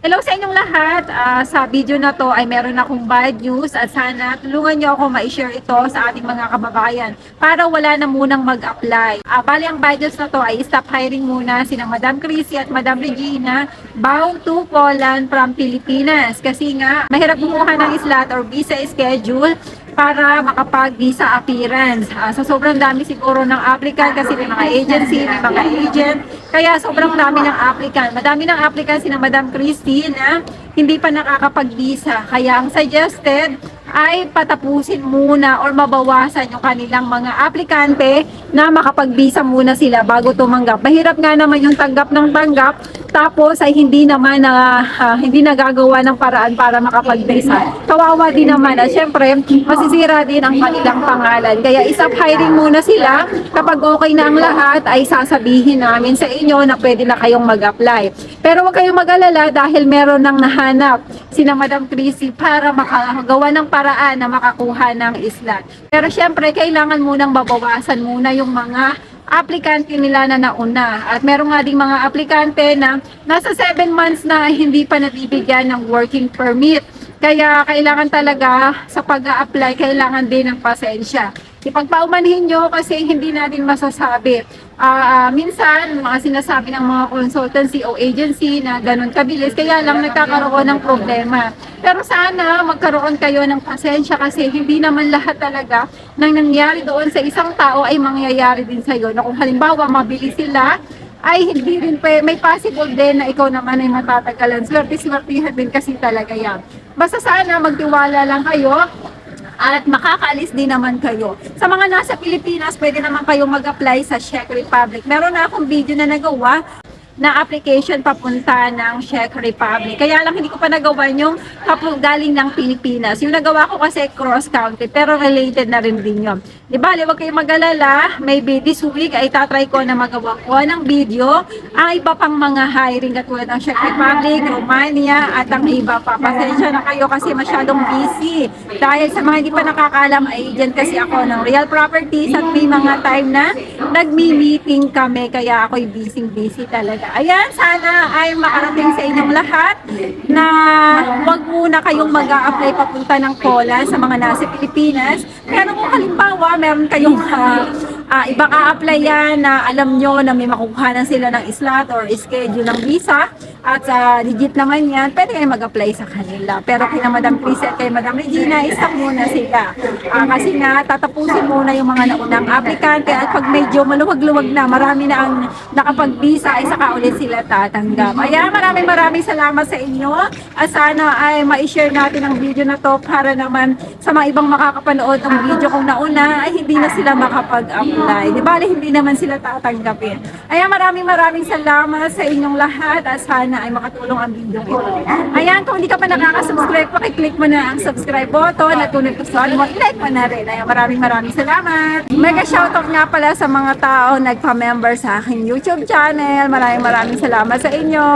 Hello sa inyong lahat. Sa video na to ay meron akong bad news at sana tulungan nyo ako ma-share ito sa ating mga kababayan para wala na munang mag-apply. Bali ang bad news na to ay stop hiring muna sina Madam Chrissy at Madam Regina bound to Poland from Pilipinas kasi nga mahirap kumuha ng slot or visa schedule para makapag-visa appearance. Sa sobrang dami siguro ng applicant kasi may mga agency, may mga agent, kaya sobrang dami ng applicant. Madami ng applicant si Madam Christy na hindi pa nakakapag-visa. Kaya ang suggested ay patapusin muna or mabawasan yung kanilang mga aplikante na makapag-visa muna sila bago tumanggap. Mahirap nga naman yung tanggap ng tanggap tapos ay hindi naman hindi nagagawa ng paraan para makapag-visa. Kawawa din naman at syempre masisira din ang kanilang pangalan. Kaya isang hiring muna sila. Kapag okay na ang lahat ay sasabihin namin sa inyo na pwede na kayong mag-apply. Pero huwag kayong mag-alala dahil meron nang nahanap sina Madam Chrissy para makagawa ng paraan na makakuha ng slot. Pero syempre kailangan munang babawasan muna yung mga aplikante nila na nauna. At meron nga ding mga aplikante na nasa 7 months na hindi pa nabibigyan ng working permit. Kaya kailangan talaga sa pag-a-apply, kailangan din ng pasensya. Ipagpaumanhin nyo kasi hindi natin masasabi. Minsan, mga sinasabi ng mga consultancy o agency na ganun kabilis, kaya lang nagkakaroon ng problema. Pero sana magkaroon kayo ng pasensya kasi hindi naman lahat talaga nang nangyari doon sa isang tao ay mangyayari din sa iyo. Na kung halimbawa mabilis sila, ay hindi rin may possible din na ikaw naman ay matatagalan. Swerte-swertihan din kasi talaga yan. Basta sana magtiwala lang kayo at makakaalis din naman kayo. Sa mga nasa Pilipinas, pwede naman kayong mag-apply sa Czech Republic. Meron na akong video na nagawa na application papunta ng Czech Republic. Kaya lang hindi ko pa nagawa yung galing ng Pilipinas. Yung nagawa ko kasi cross country pero related na rin din yun. Di ba, huwag kayong mag-alala, maybe this week ay tatry ko na magawa ko ng video ang iba pang mga hiring katulad ng Czech Republic, Romania at ang iba pa. Pasensya na kayo kasi masyadong busy. Dahil sa mga hindi pa nakakalam, agent kasi ako ng Real Properties at may mga time na nagmi-meeting kami kaya ako'y busy talaga. Ayan, sana ay makarating sa inyong lahat na wag muna kayong mag-a-apply papunta ng Poland sa mga nasa Pilipinas. Pero kung halimbawa, meron kayong ibang a-applyan na alam nyo na may makukuha na sila ng slot or schedule ng visa at legit naman yan, pwede kayo mag-apply sa kanila. Pero kay Madam Chrissy at kay Madam Regina, stop muna sila. Kasi nga, tatapusin muna yung mga naunang aplikante at pag medyo maluwag-luwag na, marami na ang nakapag-visa, ay saka ulit sila tatanggap. Ayan, maraming salamat sa inyo. At sana ay ma-share natin ang video na to para naman sa mga ibang makakapanood ng video kung nauna ay hindi na sila makapag-apply. Di ba? Hindi naman sila tatanggapin. Ayan, maraming salamat sa inyong lahat at sana ay makatulong ang video ito. Ayan, kung hindi ka pa nakaka-subscribe, pakiclick mo na ang subscribe button at kung nagustuhan mo, i-like mo na rin. Ayan, maraming salamat. Mega shoutout nga pala sa mga tao nagpa-member sa aking YouTube channel. Maraming salamat sa inyo.